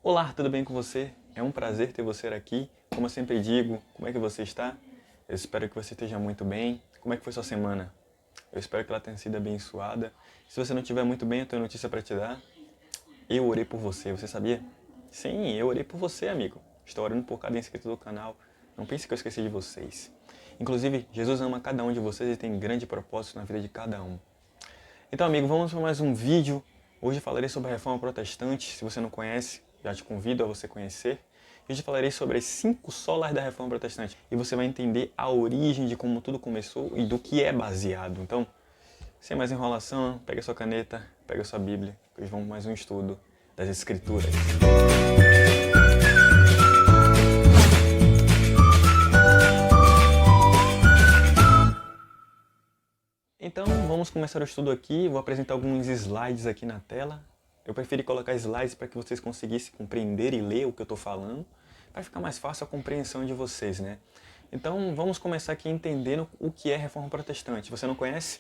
Olá, tudo bem com você? É um prazer ter você aqui. Como eu sempre digo, como é que você está? Eu espero que você esteja muito bem. Como é que foi sua semana? Eu espero que ela tenha sido abençoada. Se você não estiver muito bem, eu tenho notícia para te dar. Eu orei por você, você sabia? Sim, eu orei por você, amigo. Estou orando por cada inscrito do canal. Não pense que eu esqueci de vocês. Inclusive, Jesus ama cada um de vocês e tem grande propósito na vida de cada um. Então, amigo, vamos para mais um vídeo. Hoje falarei sobre a Reforma Protestante. Se você não conhece, já te convido a você conhecer. Hoje falarei sobre as 5 solas da Reforma Protestante. E você vai entender a origem de como tudo começou e do que é baseado. Então, sem mais enrolação, pega sua caneta, pega sua Bíblia, que hoje vamos mais um estudo das Escrituras. Então, vamos começar o estudo aqui. Vou apresentar alguns slides aqui na tela. Eu preferi colocar slides para que vocês conseguissem compreender e ler o que eu estou falando, para ficar mais fácil a compreensão de vocês, né? Então, vamos começar aqui entendendo o que é Reforma Protestante. Você não conhece?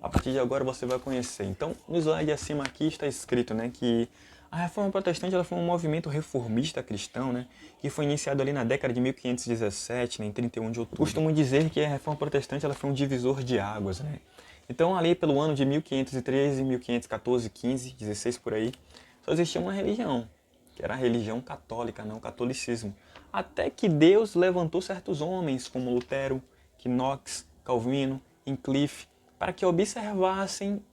A partir de agora você vai conhecer. Então, no slide acima aqui está escrito, né, que a Reforma Protestante ela foi um movimento reformista cristão, né, que foi iniciado ali na década de 1517, né, em 31 de outubro. Costumo dizer que a Reforma Protestante ela foi um divisor de águas, né. Então, ali pelo ano de 1513, 1514, 15, 16 por aí, só existia uma religião, que era a religião católica, não o catolicismo. Até que Deus levantou certos homens, como Lutero, Knox, Calvino, Wycliffe, para que observassem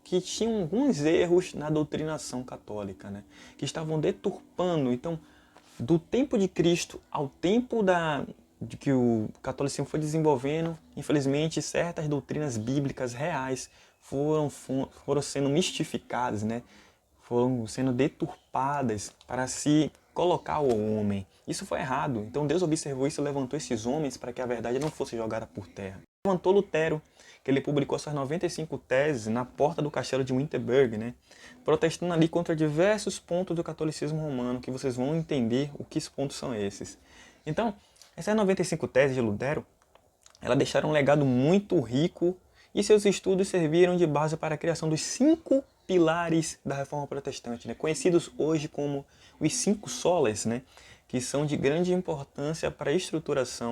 que tinham alguns erros na doutrinação católica, né? Que estavam deturpando. Então, do tempo de Cristo ao tempo de que o catolicismo foi desenvolvendo, infelizmente, certas doutrinas bíblicas reais foram sendo mistificadas, né? Foram sendo deturpadas para se colocar o homem. Isso foi errado. Então Deus observou isso e levantou esses homens para que a verdade não fosse jogada por terra. Levantou Lutero, que ele publicou suas 95 teses na porta do castelo de Wittenberg, né? Protestando ali contra diversos pontos do catolicismo romano, que vocês vão entender o que pontos são esses. Então, essas 95 teses de Lutero, elas deixaram um legado muito rico e seus estudos serviram de base para a criação dos 5 pilares da Reforma Protestante, né? Conhecidos hoje como os 5 solas, né? Que são de grande importância para a estruturação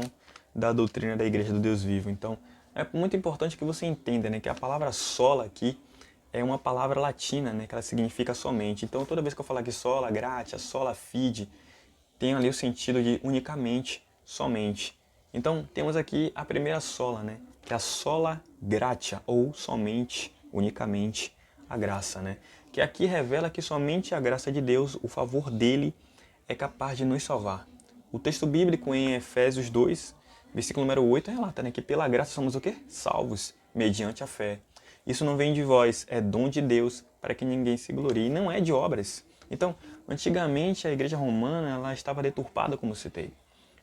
da doutrina da Igreja do Deus Vivo. Então, é muito importante que você entenda, né, que a palavra sola aqui é uma palavra latina, né, que ela significa somente. Então, toda vez que eu falar aqui sola gratia, sola fide, tem ali o sentido de unicamente, somente. Então, temos aqui a primeira sola, né, que é a sola gratia, ou somente, unicamente, a graça, né, que aqui revela que somente a graça de Deus, o favor dele, é capaz de nos salvar. O texto bíblico em Efésios 2, versículo número 8, relata, né, que pela graça somos o quê? Salvos, mediante a fé. Isso não vem de vós, é dom de Deus, para que ninguém se glorie. E não é de obras. Então, antigamente a igreja romana ela estava deturpada, como citei.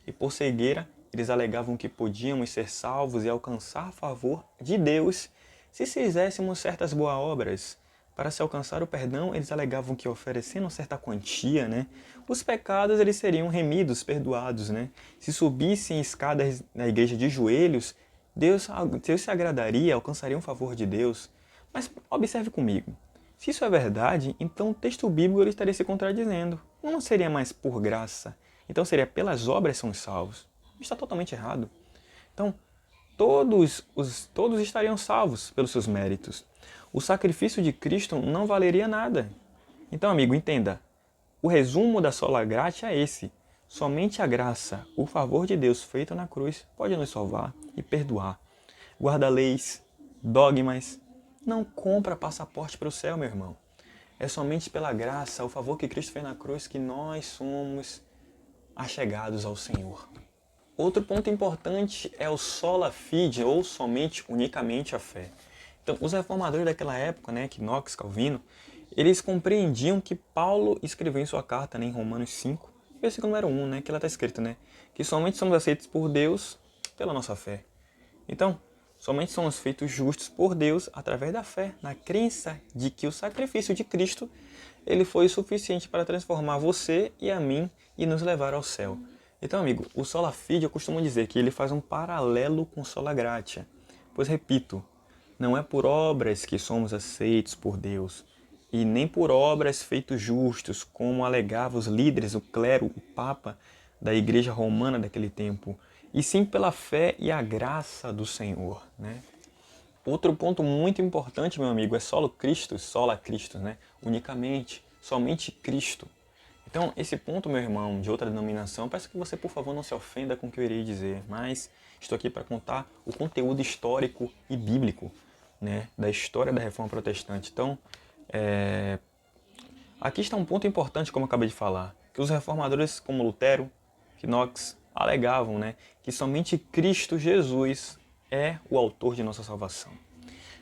E por cegueira, eles alegavam que podíamos ser salvos e alcançar favor de Deus se fizéssemos certas boas obras. Para se alcançar o perdão, eles alegavam que oferecendo certa quantia, né, os pecados eles seriam remidos, perdoados, né? Se subissem escadas na igreja de joelhos, Deus se agradaria, alcançaria um favor de Deus. Mas observe comigo, se isso é verdade, então o texto bíblico ele estaria se contradizendo. Não seria mais por graça, então seria pelas obras são salvos. Está totalmente errado. Então, todos estariam salvos pelos seus méritos. O sacrifício de Cristo não valeria nada. Então, amigo, entenda. O resumo da sola gratia é esse. Somente a graça, o favor de Deus feito na cruz, pode nos salvar e perdoar. Guarda leis, dogmas. Não compra passaporte para o céu, meu irmão. É somente pela graça, o favor que Cristo fez na cruz, que nós somos achegados ao Senhor. Outro ponto importante é o sola fide, ou somente, unicamente a fé. Então, os reformadores daquela época, né, Knox, Calvino, eles compreendiam que Paulo escreveu em sua carta, né, em Romanos 5, versículo número 1, né, que lá está escrito, né, que somente somos aceitos por Deus pela nossa fé. Então, somente somos feitos justos por Deus através da fé, na crença de que o sacrifício de Cristo ele foi suficiente para transformar você e a mim e nos levar ao céu. Então, amigo, o sola fide eu costumo dizer que ele faz um paralelo com sola gratia. Pois, repito, não é por obras que somos aceitos por Deus, e nem por obras feitos justos, como alegavam os líderes, o clero, o papa da igreja romana daquele tempo, e sim pela fé e a graça do Senhor, né? Outro ponto muito importante, meu amigo, é sola Cristo, né? Unicamente, somente Cristo. Então, esse ponto, meu irmão, de outra denominação, peço que você, por favor, não se ofenda com o que eu irei dizer, mas estou aqui para contar o conteúdo histórico e bíblico, né, da história da Reforma Protestante. Então, aqui está um ponto importante, como eu acabei de falar, que os reformadores como Lutero, Knox, alegavam, né, que somente Cristo Jesus é o autor de nossa salvação.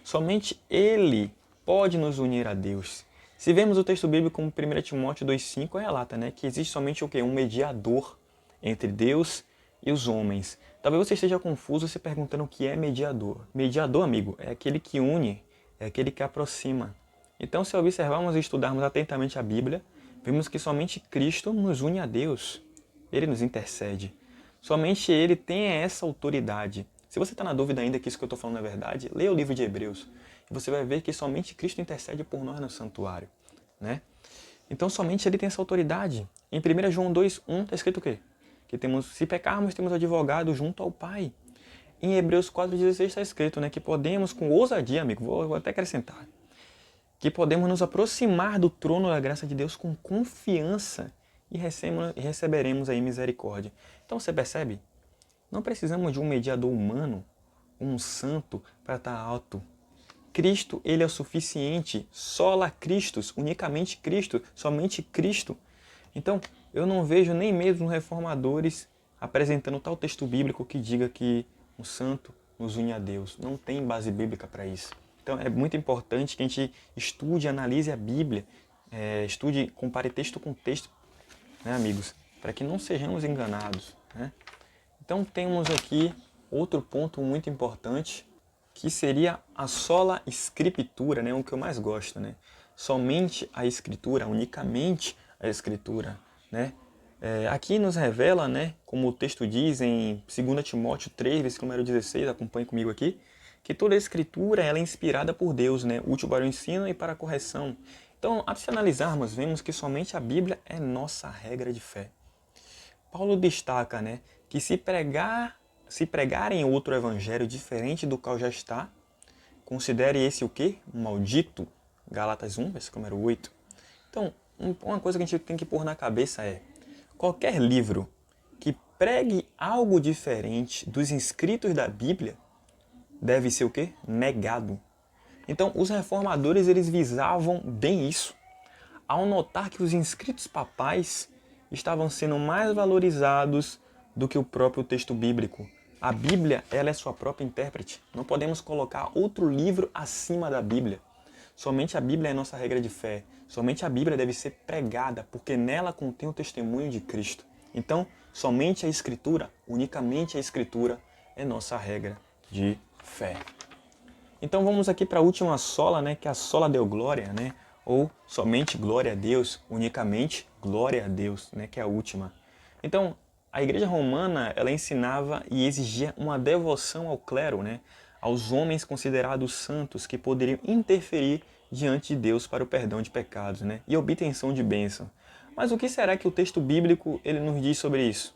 Somente Ele pode nos unir a Deus. Se vemos o texto bíblico como 1 Timóteo 2,5, relata, né, que existe somente o quê? Um mediador entre Deus e os homens. Talvez você esteja confuso se perguntando o que é mediador. Mediador, amigo, é aquele que une, é aquele que aproxima. Então, se observarmos e estudarmos atentamente a Bíblia, vemos que somente Cristo nos une a Deus. Ele nos intercede. Somente Ele tem essa autoridade. Se você está na dúvida ainda que isso que eu estou falando é verdade, leia o livro de Hebreus. E você vai ver que somente Cristo intercede por nós no santuário, né? Então, somente Ele tem essa autoridade. Em 1 João 2,1 está escrito o quê? Que temos, se pecarmos, temos advogado junto ao Pai. Em Hebreus 4,16 está escrito, né, que podemos, com ousadia, amigo, vou até acrescentar, que podemos nos aproximar do trono da graça de Deus com confiança e receberemos aí misericórdia. Então, você percebe? Não precisamos de um mediador humano, um santo, para estar alto. Cristo, Ele é o suficiente. Sola Christus, unicamente Cristo, somente Cristo. Então, eu não vejo nem mesmo reformadores apresentando tal texto bíblico que diga que um santo nos une a Deus. Não tem base bíblica para isso. Então, é muito importante que a gente estude, analise a Bíblia, estude, compare texto com texto, né, amigos? Para que não sejamos enganados, né? Então, temos aqui outro ponto muito importante, que seria a sola Scriptura, né? O que eu mais gosto, né? Somente a Escritura, unicamente a Escritura, né? Aqui nos revela, né, como o texto diz em 2 Timóteo 3, versículo número 16, acompanhe comigo aqui, que toda a Escritura ela é inspirada por Deus, né? Útil para o ensino e para a correção. Então, ao se analisarmos, vemos que somente a Bíblia é nossa regra de fé. Paulo destaca, né, que se pregarem outro evangelho diferente do qual já está, considere esse o quê? Um maldito. Gálatas 1, versículo número 8. Então, uma coisa que a gente tem que pôr na cabeça é, qualquer livro que pregue algo diferente dos escritos da Bíblia deve ser o quê? Negado. Então, os reformadores eles visavam bem isso, ao notar que os escritos papais estavam sendo mais valorizados do que o próprio texto bíblico. A Bíblia, ela é sua própria intérprete. Não podemos colocar outro livro acima da Bíblia. Somente a Bíblia é nossa regra de fé. Somente a Bíblia deve ser pregada, porque nela contém o testemunho de Cristo. Então, somente a Escritura, unicamente a Escritura, é nossa regra de fé. Então vamos aqui para a última sola, né, que é a sola Deo Glória, né, ou somente glória a Deus, unicamente glória a Deus, né, que é a última. Então, a Igreja Romana, ela ensinava e exigia uma devoção ao clero, né, aos homens considerados santos que poderiam interferir diante de Deus para o perdão de pecados, né, e obtenção de bênção. Mas o que será que o texto bíblico ele nos diz sobre isso?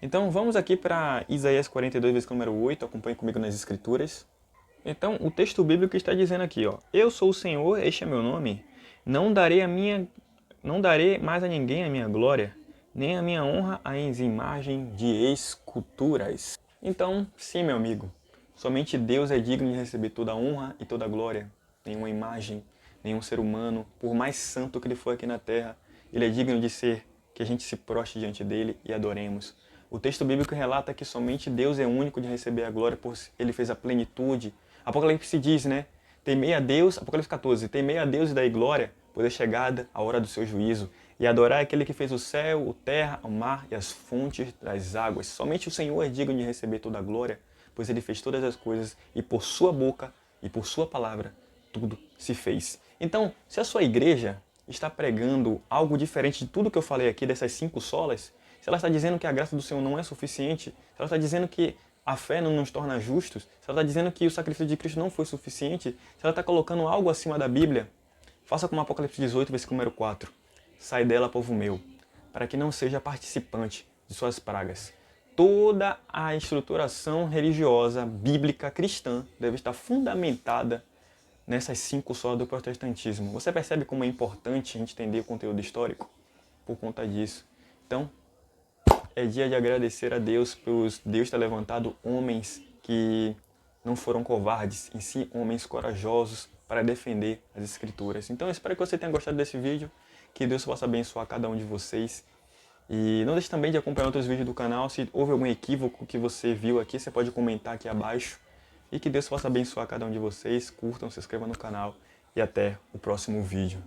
Então vamos aqui para Isaías 42, versículo número 8, acompanhe comigo nas Escrituras. Então, o texto bíblico está dizendo aqui, ó, eu sou o Senhor, este é meu nome, não darei mais a ninguém a minha glória, nem a minha honra às imagens de esculturas. Então, sim, meu amigo, somente Deus é digno de receber toda a honra e toda a glória. Nenhuma imagem, nenhum ser humano, por mais santo que ele for aqui na terra, ele é digno de ser que a gente se prostre diante dele e adoremos. O texto bíblico relata que somente Deus é único de receber a glória, por ele fez a plenitude. Apocalipse diz, né? Temei a Deus, Apocalipse 14, temei a Deus e dai glória, pois é chegada a hora do seu juízo, e adorar aquele que fez o céu, a terra, o mar e as fontes das águas. Somente o Senhor é digno de receber toda a glória, pois ele fez todas as coisas, e por sua boca e por sua palavra, tudo se fez. Então, se a sua igreja está pregando algo diferente de tudo que eu falei aqui, dessas 5 solas, se ela está dizendo que a graça do Senhor não é suficiente, se ela está dizendo que a fé não nos torna justos, se ela está dizendo que o sacrifício de Cristo não foi suficiente, se ela está colocando algo acima da Bíblia, Faça como Apocalipse 18, versículo número 4. Sai dela, povo meu, para que não seja participante de suas pragas. Toda a estruturação religiosa, bíblica, cristã, deve estar fundamentada nessas 5 solas do protestantismo. Você percebe como é importante a gente entender o conteúdo histórico? Por conta disso. Então, é dia de agradecer a Deus por Deus ter levantado homens que não foram covardes, em si homens corajosos para defender as Escrituras. Então eu espero que você tenha gostado desse vídeo, que Deus possa abençoar cada um de vocês. E não deixe também de acompanhar outros vídeos do canal. Se houve algum equívoco que você viu aqui, você pode comentar aqui abaixo. E que Deus possa abençoar cada um de vocês. Curtam, se inscrevam no canal e até o próximo vídeo.